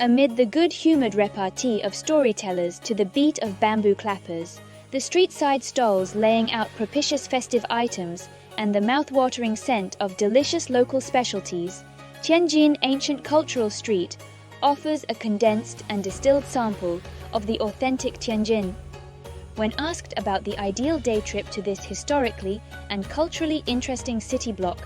Amid the good-humored repartee of storytellers to the beat of bamboo clappers, the street-side stalls laying out propitious festive items, and the mouth-watering scent of delicious local specialties, Tianjin Ancient Cultural Street offers a condensed and distilled sample of the authentic Tianjin. When asked about the ideal day trip to this historically and culturally interesting city block,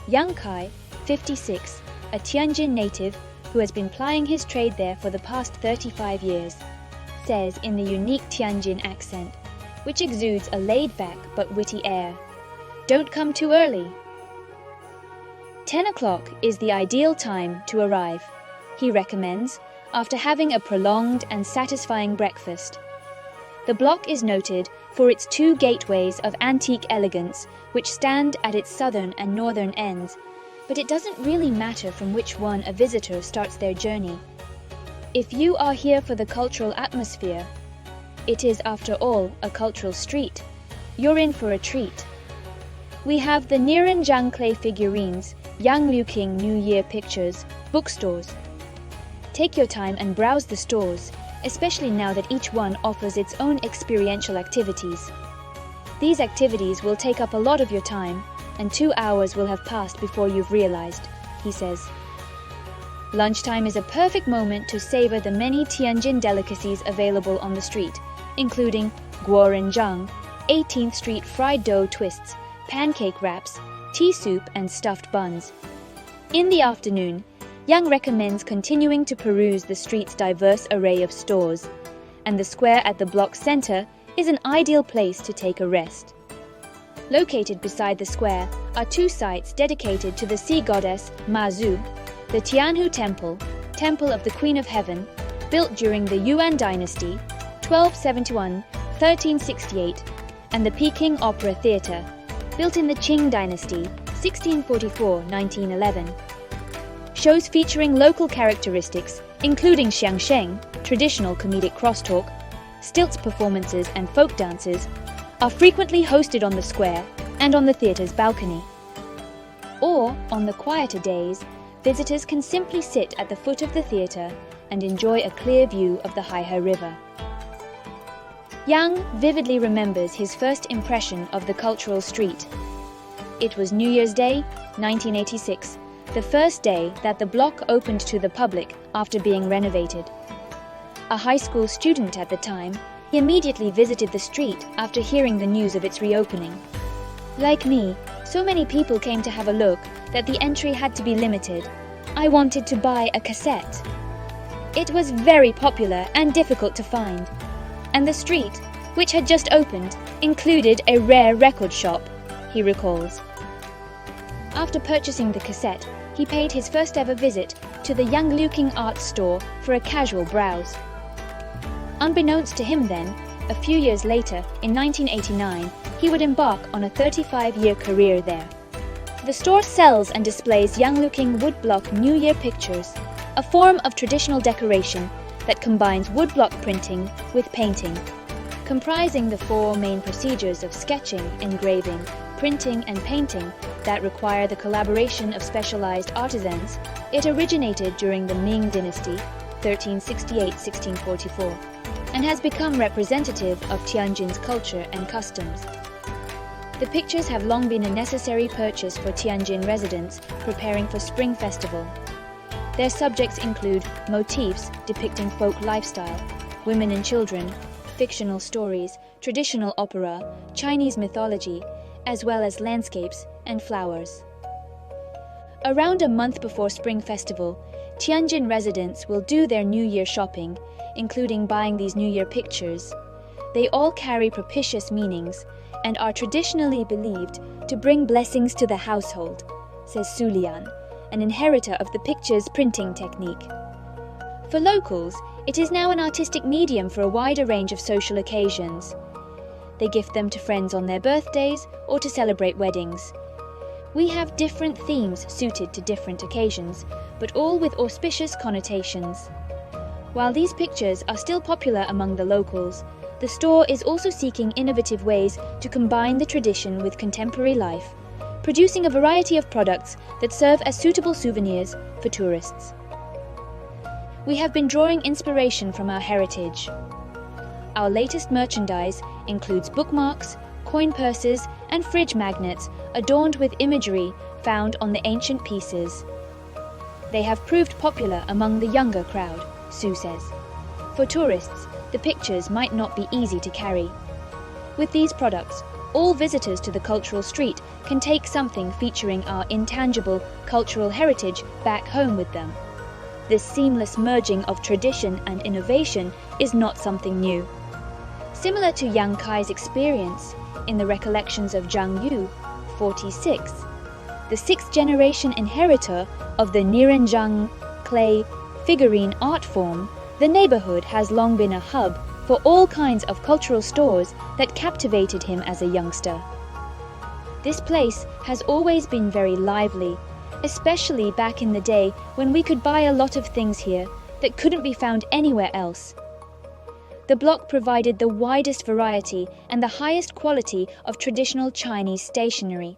Yuanxi, 56, a Tianjin native who has been plying his trade there for the past 35 years, says in the unique Tianjin accent, which exudes a laid-back but witty air, "Don't come too early." 10 o'clock is the ideal time to arrive, he recommends, after having a prolonged and satisfying breakfast. The block is noted for its two gateways of antique elegance which stand at its southern and northern ends, but it doesn't really matter from which one a visitor starts their journey. If you are here for the cultural atmosphere, it is after all a cultural street, you're in for a treat. We have the Niranjiang clay figurines, Yang Liu King New Year pictures, bookstores. Take your time and browse the stores, especially now that each one offers its own experiential activities. These activities will take up a lot of your time, and 2 hours will have passed before you've realized, he says. Lunchtime is a perfect moment to savor the many Tianjin delicacies available on the street, including guorenjiang, 18th Street fried dough twists, pancake wraps, tea soup and stuffed buns. In the afternoon, Yang recommends continuing to peruse the street's diverse array of stores, and the square at the block's center is an ideal place to take a rest. Located beside the square are two sites dedicated to the sea goddess Ma Zu, the Tianhu Temple, Temple of the Queen of Heaven, built during the Yuan Dynasty, 1271-1368, and the Peking Opera Theatre, built in the Qing Dynasty, 1644-1911. Shows featuring local characteristics, including xiangsheng, traditional comedic crosstalk, stilts performances and folk dances, are frequently hosted on the square and on the theatre's balcony. Or, on the quieter days, visitors can simply sit at the foot of the theatre and enjoy a clear view of the Haihe River. Yang vividly remembers his first impression of the cultural street. It was New Year's Day, 1986, the first day that the block opened to the public after being renovated. A high school student at the time, he immediately visited the street after hearing the news of its reopening. Like me, so many people came to have a look that the entry had to be limited. I wanted to buy a cassette. It was very popular and difficult to find. And the street, which had just opened, included a rare record shop, he recalls. After purchasing the cassette, he paid his first ever visit to the Yang Liu King art store for a casual browse. Unbeknownst to him then, a few years later, in 1989, he would embark on a 35-year career there. The store sells and displays Yang Liu King woodblock New Year pictures, a form of traditional decoration that combines woodblock printing with painting. Comprising the four main procedures of sketching, engraving, printing and painting that require the collaboration of specialized artisans, it originated during the Ming Dynasty, 1368-1644, and has become representative of Tianjin's culture and customs. The pictures have long been a necessary purchase for Tianjin residents preparing for Spring Festival. Their subjects include motifs depicting folk lifestyle, women and children, fictional stories, traditional opera, Chinese mythology, as well as landscapes and flowers. Around a month before Spring Festival, Tianjin residents will do their New Year shopping, including buying these New Year pictures. They all carry propitious meanings and are traditionally believed to bring blessings to the household, says Su Lian, an inheritor of the picture's printing technique. For locals, it is now an artistic medium for a wider range of social occasions. They gift them to friends on their birthdays or to celebrate weddings. We have different themes suited to different occasions, but all with auspicious connotations. While these pictures are still popular among the locals, the store is also seeking innovative ways to combine the tradition with contemporary life, producing a variety of products that serve as suitable souvenirs for tourists. We have been drawing inspiration from our heritage. Our latest merchandise includes bookmarks, coin purses, and fridge magnets adorned with imagery found on the ancient pieces. They have proved popular among the younger crowd, Su says. For tourists, the pictures might not be easy to carry. With these products, all visitors to the cultural street can take something featuring our intangible cultural heritage back home with them. This seamless merging of tradition and innovation is not something new. Similar to Yang Kai's experience in the recollections of Zhang Yu, 46, the sixth-generation inheritor of the Niranzhang clay figurine art form, the neighborhood has long been a hub for all kinds of cultural stores that captivated him as a youngster. This place has always been very lively, especially back in the day when we could buy a lot of things here that couldn't be found anywhere else. The block provided the widest variety and the highest quality of traditional Chinese stationery.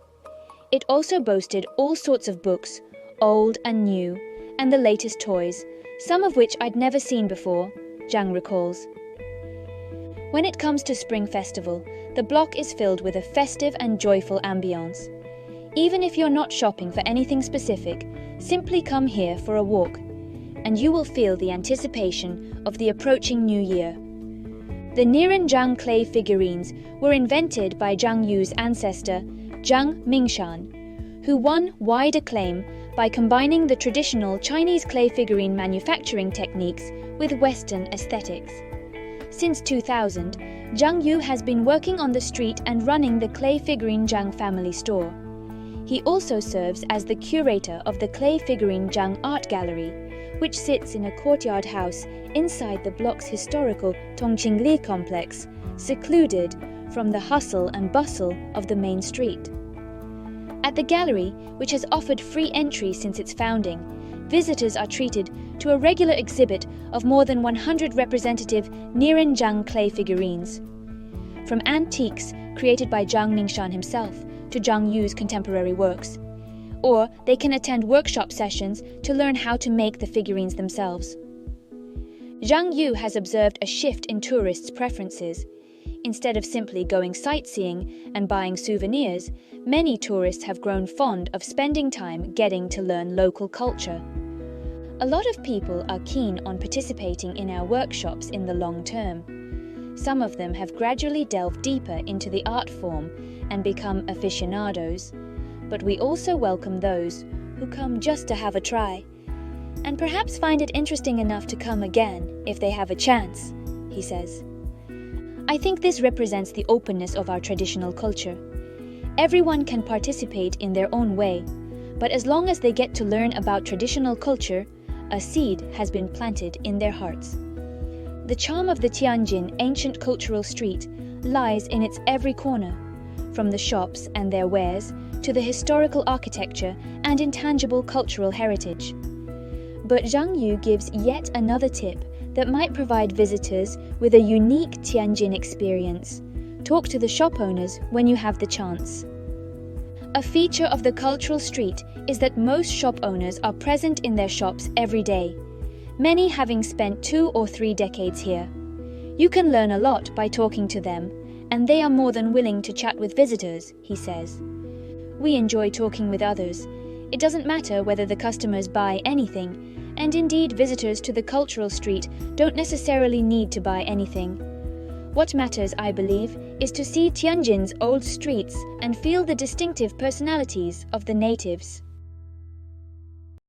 It also boasted all sorts of books, old and new, and the latest toys, some of which I'd never seen before, Zhang recalls. When it comes to Spring Festival, the block is filled with a festive and joyful ambience. Even if you're not shopping for anything specific, simply come here for a walk, and you will feel the anticipation of the approaching New Year. The Niranzhang clay figurines were invented by Zhang Yu's ancestor, Zhang Mingshan, who won wide acclaim by combining the traditional Chinese clay figurine manufacturing techniques with Western aesthetics. Since 2000, Zhang Yu has been working on the street and running the clay figurine Zhang family store. He also serves as the curator of the clay figurine Zhang Art Gallery, which sits in a courtyard house inside the block's historical Tongqingli complex, secluded from the hustle and bustle of the main street. At the gallery, which has offered free entry since its founding, visitors are treated to a regular exhibit of more than 100 representative Niranzhang clay figurines. From antiques created by Zhang Mingshan himself to Zhang Yu's contemporary works. Or they can attend workshop sessions to learn how to make the figurines themselves. Zhang Yu has observed a shift in tourists' preferences. Instead of simply going sightseeing and buying souvenirs, many tourists have grown fond of spending time getting to learn local culture. A lot of people are keen on participating in our workshops in the long term. Some of them have gradually delved deeper into the art form and become aficionados, but we also welcome those who come just to have a try, and perhaps find it interesting enough to come again if they have a chance, he says. I think this represents the openness of our traditional culture. Everyone can participate in their own way, but as long as they get to learn about traditional culture, a seed has been planted in their hearts. The charm of the Tianjin ancient cultural street lies in its every corner, from the shops and their wares to the historical architecture and intangible cultural heritage. But Zhang Yu gives yet another tip that might provide visitors with a unique Tianjin experience. Talk to the shop owners when you have the chance. A feature of the cultural street is that most shop owners are present in their shops every day, many having spent 2 or 3 decades here. You can learn a lot by talking to them, and they are more than willing to chat with visitors, he says. We enjoy talking with others. It doesn't matter whether the customers buy anything, and indeed visitors to the cultural street don't necessarily need to buy anything. What matters, I believe, is to see Tianjin's old streets and feel the distinctive personalities of the natives.